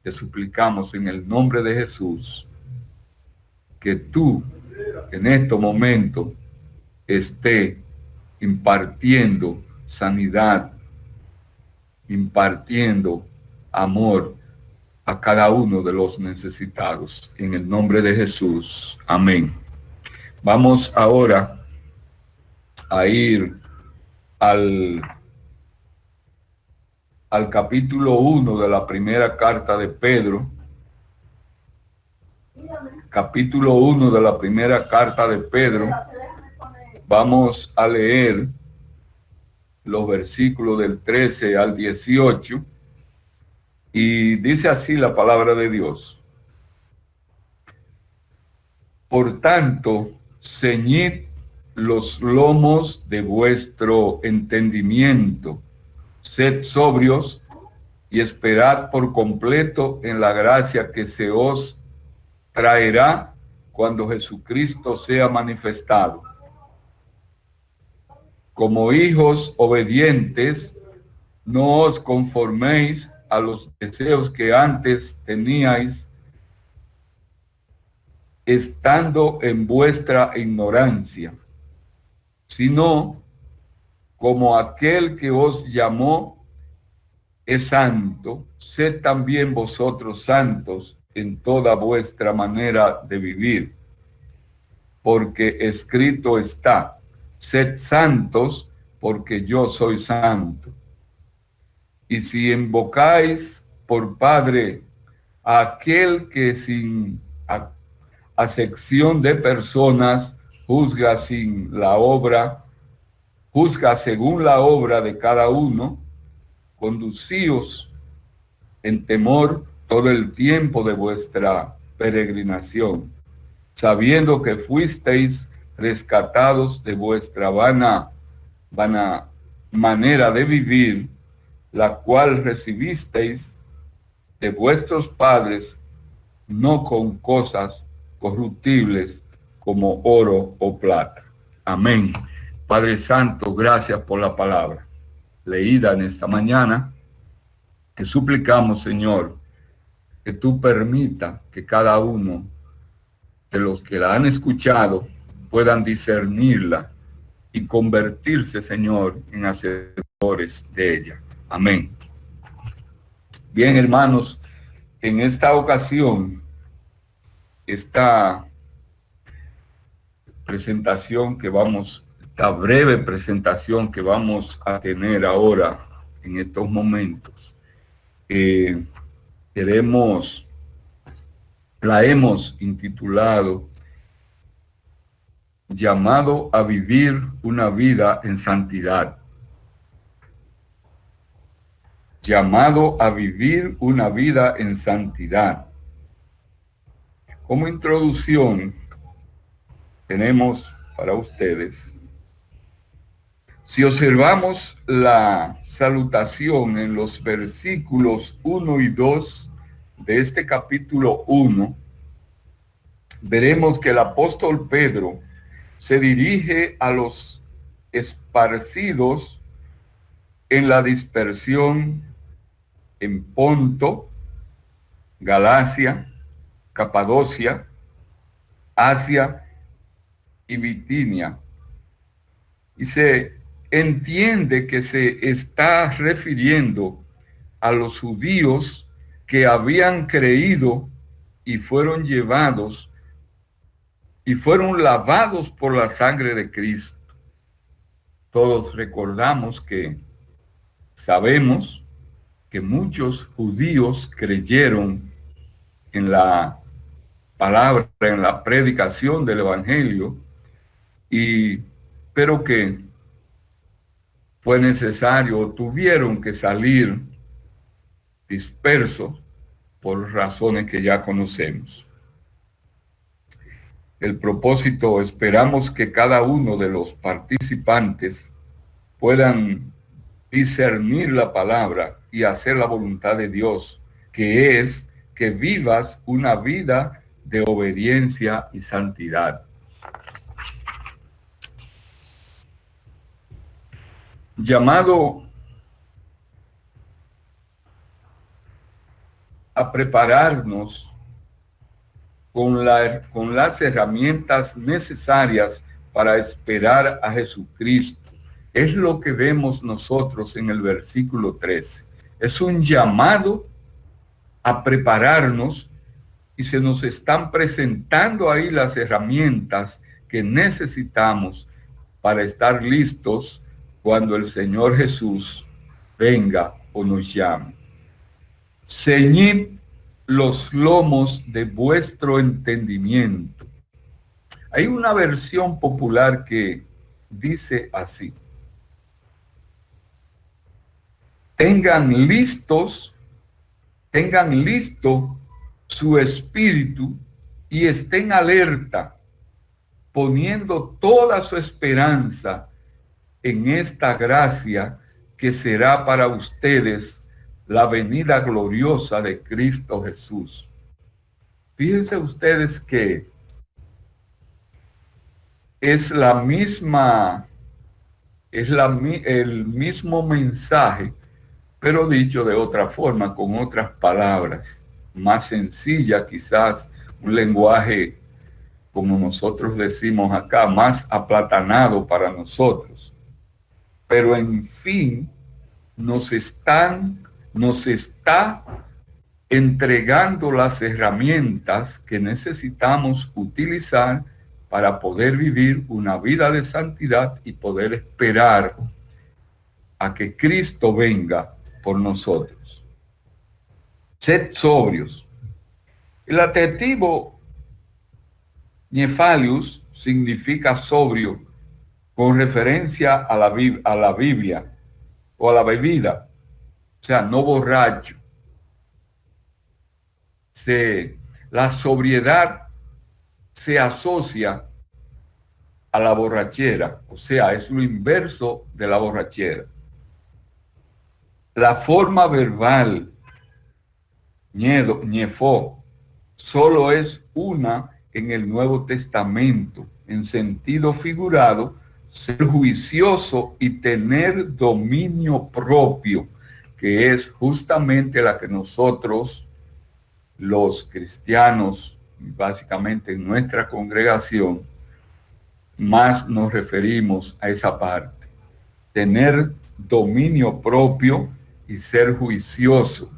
te suplicamos en el nombre de Jesús que tú en este momento esté impartiendo sanidad, impartiendo amor a cada uno de los necesitados. En el nombre de Jesús. Amén. Vamos ahora a ir al capítulo 1 de la primera carta de Pedro. Capítulo 1 de la primera carta de Pedro. Vamos a leer los versículos del 13 al 18. Y dice así la palabra de Dios. Por tanto, ceñid los lomos de vuestro entendimiento, sed sobrios y esperad por completo en la gracia que se os traerá cuando Jesucristo sea manifestado. Como hijos obedientes, no os conforméis a los deseos que antes teníais, estando en vuestra ignorancia, sino como aquel que os llamó es santo, sed también vosotros santos en toda vuestra manera de vivir, porque escrito está, sed santos porque yo soy santo. Y si invocáis por Padre a aquel que sin acepción de personas juzga según la obra de cada uno, conducíos en temor todo el tiempo de vuestra peregrinación, sabiendo que fuisteis rescatados de vuestra vana manera de vivir, la cual recibisteis de vuestros padres, no con cosas corruptibles como oro o plata. Amén. Padre Santo, gracias por la palabra leída en esta mañana. Te suplicamos, Señor, que tú permita que cada uno de los que la han escuchado puedan discernirla y convertirse, Señor, en hacedores de ella. Amén. Bien, hermanos, en esta ocasión, esta breve presentación que vamos a tener ahora en estos momentos, la hemos intitulado Llamado a vivir una vida en santidad. Llamado a vivir una vida en santidad. Como introducción, tenemos para ustedes, si observamos la salutación en los versículos 1 y 2 de este capítulo 1, veremos que el apóstol Pedro se dirige a los esparcidos en la dispersión en Ponto, Galacia, Capadocia, Asia y Bitinia. Y se entiende que se está refiriendo a los judíos que habían creído y fueron llevados y fueron lavados por la sangre de Cristo. Todos sabemos que muchos judíos creyeron en la palabra, en la predicación del evangelio, pero que fue necesario, tuvieron que salir dispersos por razones que ya conocemos. El propósito, esperamos que cada uno de los participantes puedan discernir la palabra y hacer la voluntad de Dios, que es que vivas una vida de obediencia y santidad. Llamado a prepararnos con las herramientas necesarias para esperar a Jesucristo. Es lo que vemos nosotros en el versículo 13. Es un llamado a prepararnos y se nos están presentando ahí las herramientas que necesitamos para estar listos cuando el Señor Jesús venga o nos llame. Ceñid los lomos de vuestro entendimiento. Hay una versión popular que dice así: tengan listo su espíritu y estén alerta, poniendo toda su esperanza en esta gracia que será para ustedes la venida gloriosa de Cristo Jesús. Fíjense ustedes que es el mismo mensaje, pero dicho de otra forma, con otras palabras, más sencilla quizás, un lenguaje, como nosotros decimos acá, más aplatanado para nosotros. Pero en fin, nos está entregando las herramientas que necesitamos utilizar para poder vivir una vida de santidad y poder esperar a que Cristo venga por nosotros. Sed sobrios. El adjetivo nefalius significa sobrio con referencia a la Biblia o a la bebida, o sea, no borracho. La sobriedad se asocia a la borrachera, o sea, es lo inverso de la borrachera. La forma verbal, ñefo, solo es una en el Nuevo Testamento, en sentido figurado, ser juicioso y tener dominio propio, que es justamente la que nosotros, los cristianos, básicamente en nuestra congregación, más nos referimos a esa parte. Tener dominio propio y ser juicioso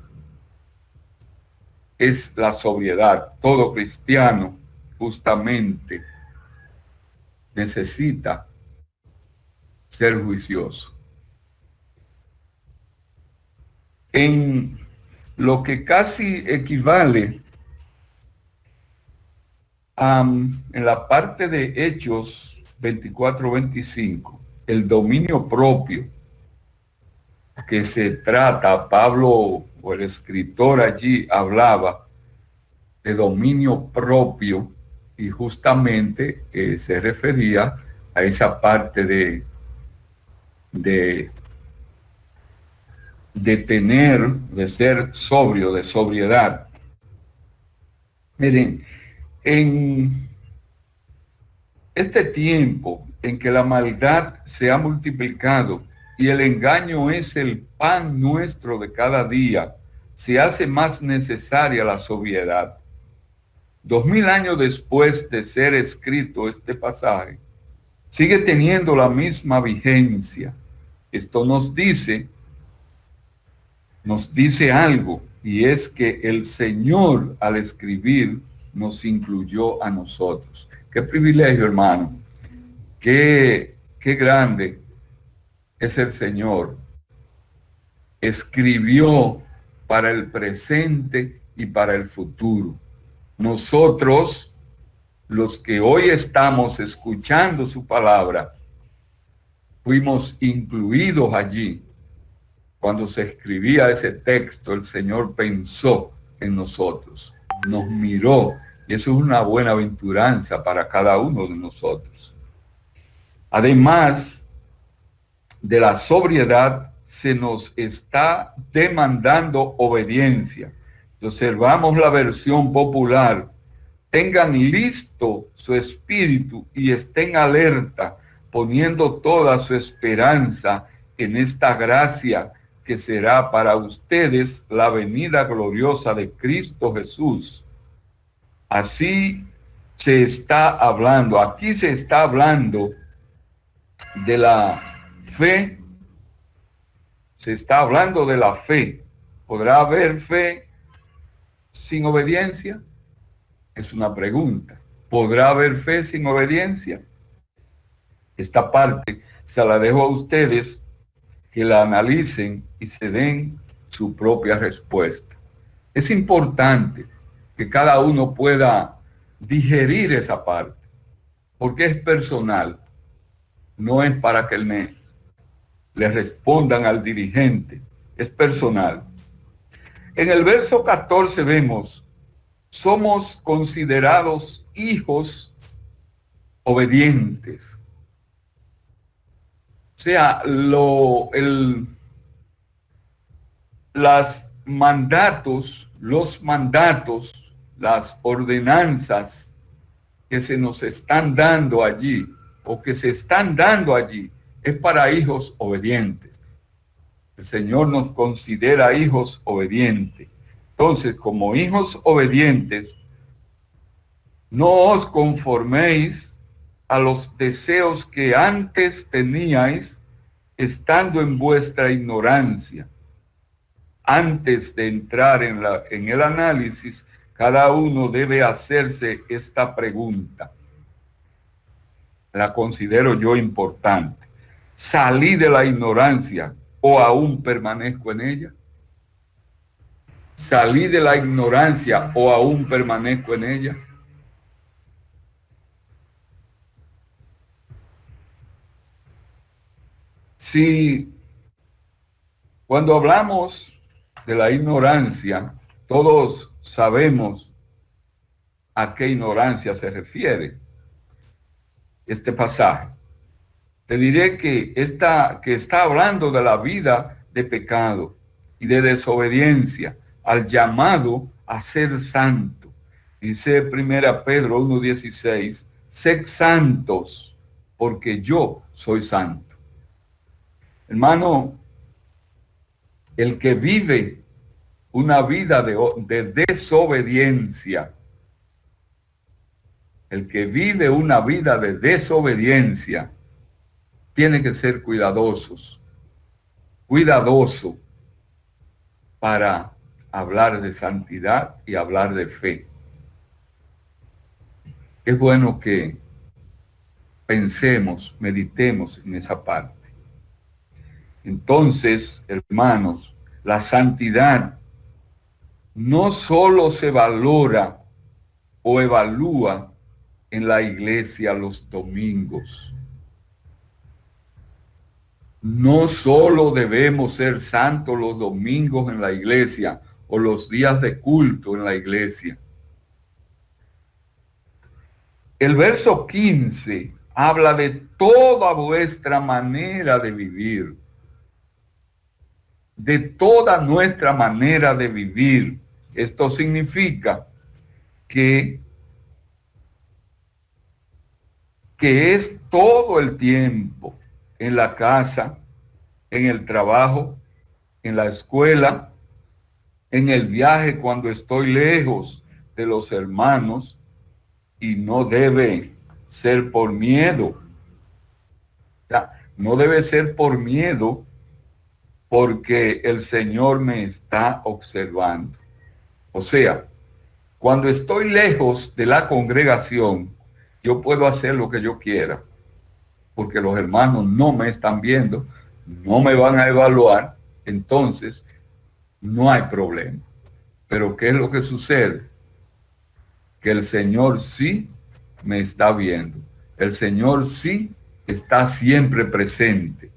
es la sobriedad. Todo cristiano justamente necesita ser juicioso. En lo que casi equivale en la parte de Hechos 24-25, el dominio propio que se trata, Pablo o el escritor allí hablaba de dominio propio y justamente se refería a esa parte de tener, de ser sobrio, de sobriedad. Miren, en este tiempo en que la maldad se ha multiplicado y el engaño es el pan nuestro de cada día, se hace más necesaria la sobriedad. 2000 años después de ser escrito este pasaje, sigue teniendo la misma vigencia. Esto nos dice algo, y es que el Señor al escribir nos incluyó a nosotros. Qué privilegio, hermano. Qué grande es el Señor. Escribió para el presente y para el futuro. Nosotros, los que hoy estamos escuchando su palabra, fuimos incluidos allí. Cuando se escribía ese texto, el Señor pensó en nosotros, nos miró, y eso es una buena aventuranza para cada uno de nosotros. Además de la sobriedad, se nos está demandando obediencia. Observamos la versión popular: tengan listo su espíritu y estén alerta, poniendo toda su esperanza en esta gracia que será para ustedes la venida gloriosa de Cristo Jesús. Así se está hablando, aquí se está hablando de la fe, se está hablando de la fe. ¿Podrá haber fe sin obediencia? Es una pregunta. ¿Podrá haber fe sin obediencia? Esta parte se la dejo a ustedes que la analicen y se den su propia respuesta. Es importante que cada uno pueda digerir esa parte, porque es personal. No es para que le respondan al dirigente, es personal. En el verso 14 vemos, somos considerados hijos obedientes. O sea, los mandatos, las ordenanzas que se nos están dando allí, o que se están dando allí, es para hijos obedientes. El Señor nos considera hijos obedientes. Entonces, como hijos obedientes, no os conforméis a los deseos que antes teníais estando en vuestra ignorancia. Antes de entrar en el análisis, cada uno debe hacerse esta pregunta. La considero yo importante. ¿Salí de la ignorancia o aún permanezco en ella? ¿Salí de la ignorancia o aún permanezco en ella? Si cuando hablamos de la ignorancia, todos sabemos a qué ignorancia se refiere este pasaje. Te diré que está hablando de la vida de pecado y de desobediencia al llamado a ser santo. Dice 1 Pedro 1:16, sed santos, porque yo soy santo. Hermano, el que vive una vida de desobediencia, el que vive una vida de desobediencia, tiene que ser cuidadoso para hablar de santidad y hablar de fe. Es bueno que pensemos, meditemos en esa parte. Entonces, hermanos, la santidad no solo se valora o evalúa en la iglesia los domingos. No solo debemos ser santos los domingos en la iglesia o los días de culto en la iglesia. El verso 15 habla de toda vuestra manera de vivir, de toda nuestra manera de vivir. Esto significa que es todo el tiempo, en la casa, en el trabajo, en la escuela, en el viaje cuando estoy lejos de los hermanos, y no debe ser por miedo. O sea, no debe ser por miedo porque el Señor me está observando. O sea, cuando estoy lejos de la congregación, yo puedo hacer lo que yo quiera, porque los hermanos no me están viendo, no me van a evaluar, entonces no hay problema. Pero ¿qué es lo que sucede? Que el Señor sí me está viendo. El Señor sí está siempre presente.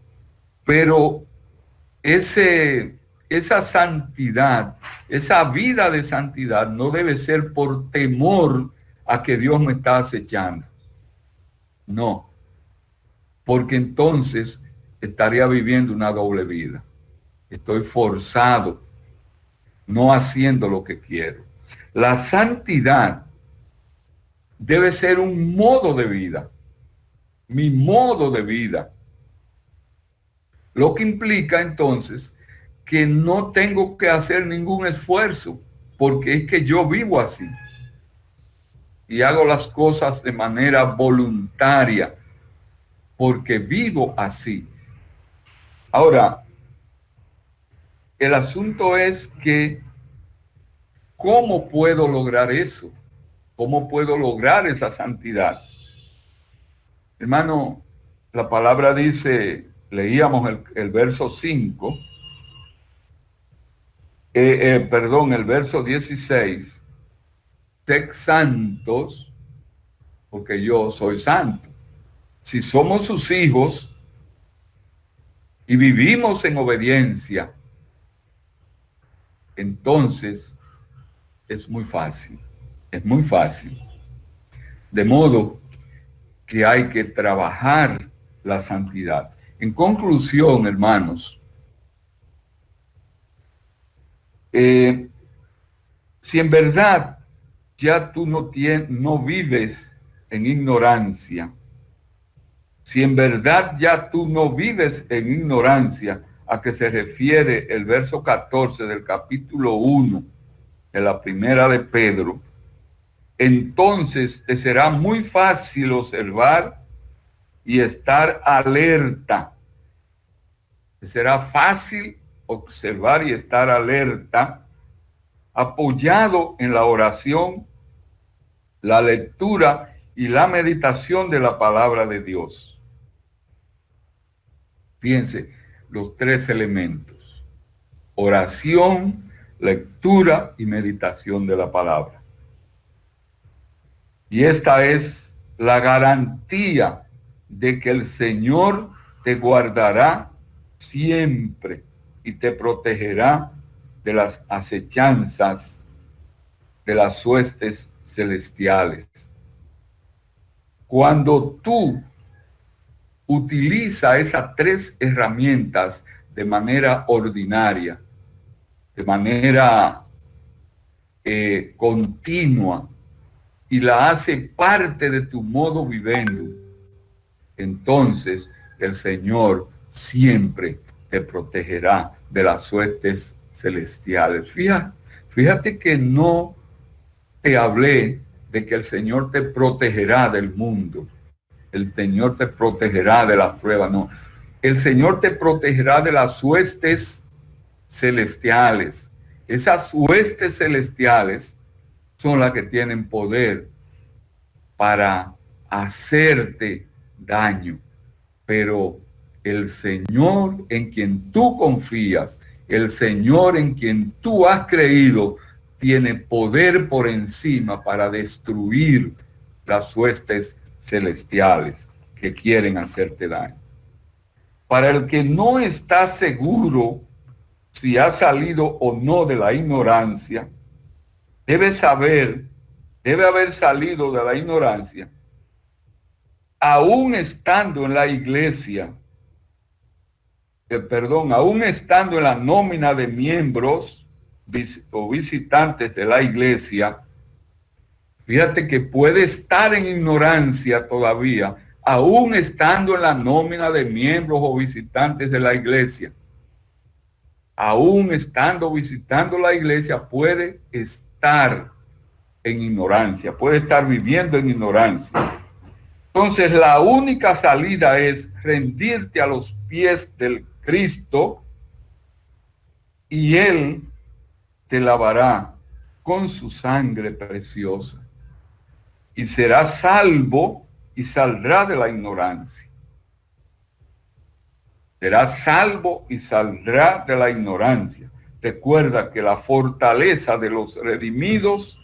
Pero esa santidad, esa vida de santidad no debe ser por temor a que Dios me está acechando. No, porque entonces estaría viviendo una doble vida. Estoy forzado, no haciendo lo que quiero. La santidad debe ser un modo de vida, mi modo de vida. Lo que implica entonces que no tengo que hacer ningún esfuerzo, porque es que yo vivo así. Y hago las cosas de manera voluntaria, porque vivo así. Ahora, el asunto es que, ¿cómo puedo lograr eso? ¿Cómo puedo lograr esa santidad? Hermano, la palabra dice, leíamos el verso 5, el verso 16, sed santos, porque yo soy santo. Si somos sus hijos y vivimos en obediencia, entonces es muy fácil, es muy fácil. De modo que hay que trabajar la santidad. En conclusión, hermanos, si en verdad ya tú no vives en ignorancia, si en verdad ya tú no vives en ignorancia, a que se refiere el verso 14 del capítulo 1 de la primera de Pedro, entonces te será muy fácil observar y estar alerta. Te será fácil observar y estar alerta, apoyado en la oración, la lectura y la meditación de la palabra de Dios. Piense, los tres elementos: oración, lectura y meditación de la palabra. Y esta es la garantía de que el Señor te guardará siempre y te protegerá de las acechanzas de las huestes celestiales. Cuando tú utilizas esas tres herramientas de manera ordinaria, de manera continua, y la hace parte de tu modo vivendo, entonces el Señor siempre te protegerá de las huestes celestiales. Fíjate que no te hablé de que el Señor te protegerá del mundo, el Señor te protegerá de las pruebas, no. El Señor te protegerá de las huestes celestiales. Esas huestes celestiales son las que tienen poder para hacerte daño. Pero el Señor en quien tú confías, el Señor en quien tú has creído, tiene poder por encima para destruir las huestes celestiales que quieren hacerte daño. Para el que no está seguro si ha salido o no de la ignorancia, debe haber salido de la ignorancia, aún estando en la iglesia, aún estando en la nómina de miembros o visitantes de la iglesia. Fíjate que puede estar en ignorancia todavía, aún estando en la nómina de miembros o visitantes de la iglesia. Aún estando visitando la iglesia, puede estar en ignorancia, puede estar viviendo en ignorancia. Entonces, la única salida es rendirte a los pies del Cristo y Él te lavará con su sangre preciosa y será salvo y saldrá de la ignorancia. Será salvo y saldrá de la ignorancia. Recuerda que la fortaleza de los redimidos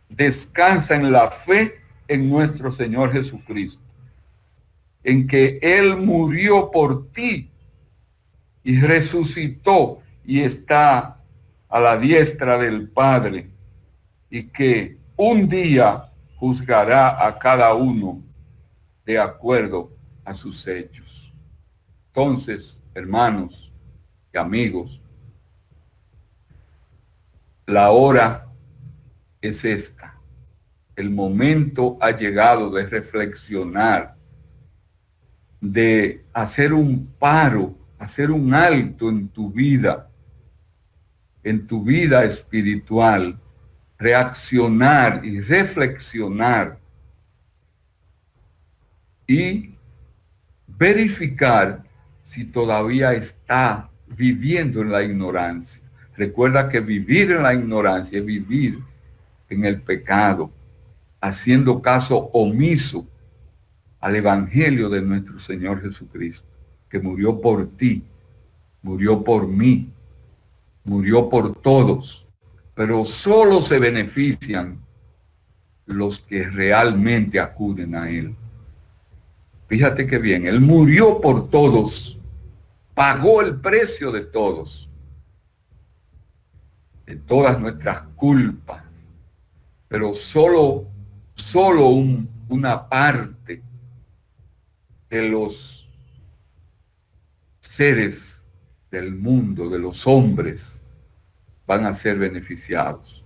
descansa en la fe en nuestro Señor Jesucristo, en que Él murió por ti y resucitó y está a la diestra del Padre, y que un día juzgará a cada uno de acuerdo a sus hechos. Entonces, hermanos y amigos, la hora es esta. El momento ha llegado de reflexionar, de hacer un paro, hacer un alto en tu vida en tu vida espiritual reaccionar y reflexionar y verificar si todavía está viviendo en la ignorancia. Recuerda que vivir en la ignorancia es vivir en el pecado, haciendo caso omiso al evangelio de nuestro Señor Jesucristo, que murió por ti, murió por mí, murió por todos, pero solo se benefician los que realmente acuden a Él. Fíjate que bien, Él murió por todos, pagó el precio de todos, de todas nuestras culpas, pero solo una parte de los seres del mundo, de los hombres, van a ser beneficiados.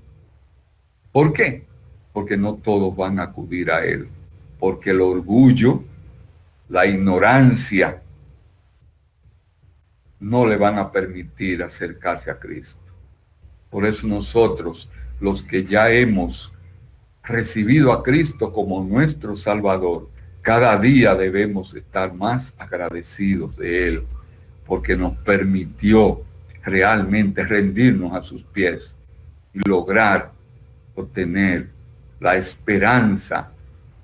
¿Por qué? Porque no todos van a acudir a Él, porque el orgullo, la ignorancia, no le van a permitir acercarse a Cristo. Por eso nosotros, los que ya hemos recibido a Cristo como nuestro Salvador, cada día debemos estar más agradecidos de Él, porque nos permitió realmente rendirnos a sus pies y lograr obtener la esperanza,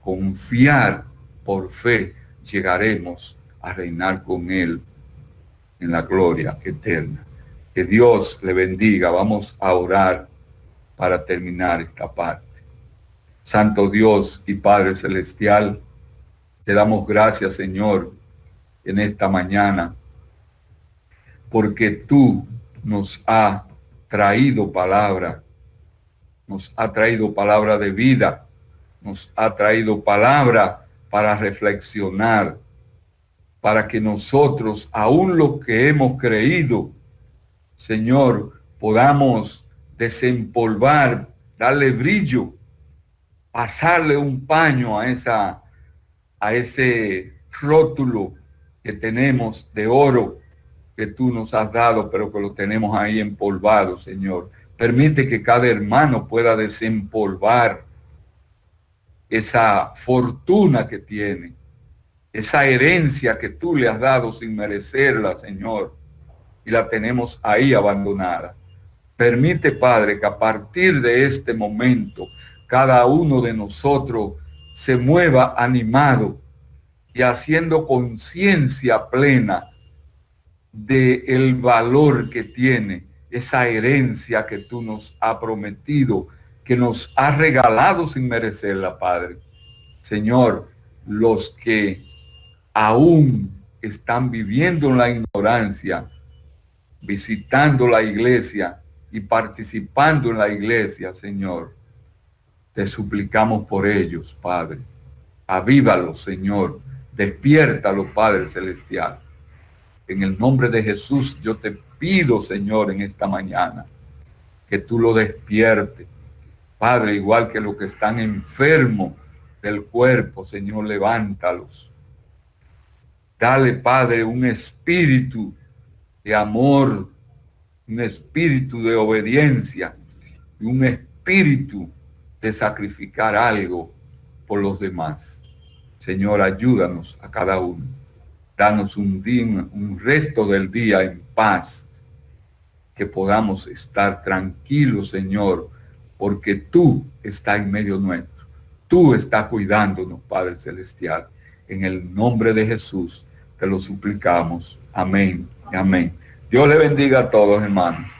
confiar por fe, llegaremos a reinar con Él en la gloria eterna. Que Dios le bendiga. Vamos a orar para terminar esta parte. Santo Dios y Padre Celestial, te damos gracias, Señor, en esta mañana, porque tú nos has traído palabra, nos ha traído palabra de vida, nos ha traído palabra para reflexionar, para que nosotros, aún lo que hemos creído, Señor, podamos desempolvar, darle brillo, pasarle un paño a ese rótulo que tenemos de oro que tú nos has dado, pero que lo tenemos ahí empolvado, Señor. Permite que cada hermano pueda desempolvar esa fortuna que tiene, esa herencia que tú le has dado sin merecerla, Señor, y la tenemos ahí abandonada. Permite, Padre, que a partir de este momento cada uno de nosotros se mueva animado y haciendo conciencia plena del valor que tiene esa herencia que tú nos has prometido, que nos has regalado sin merecerla, Padre. Señor, los que aún están viviendo en la ignorancia, visitando la iglesia y participando en la iglesia, Señor, te suplicamos por ellos, Padre. Avívalos, Señor. Despiértalos, Padre Celestial. En el nombre de Jesús, yo te pido, Señor, en esta mañana, que tú lo despiertes. Padre, igual que los que están enfermos del cuerpo, Señor, levántalos. Dale, Padre, un espíritu de amor, un espíritu de obediencia y un espíritu de sacrificar algo por los demás. Señor, ayúdanos a cada uno. Danos un resto del día en paz, que podamos estar tranquilos, Señor, porque tú estás en medio nuestro. Tú estás cuidándonos, Padre Celestial. En el nombre de Jesús te lo suplicamos. Amén y amén. Dios le bendiga a todos, hermanos.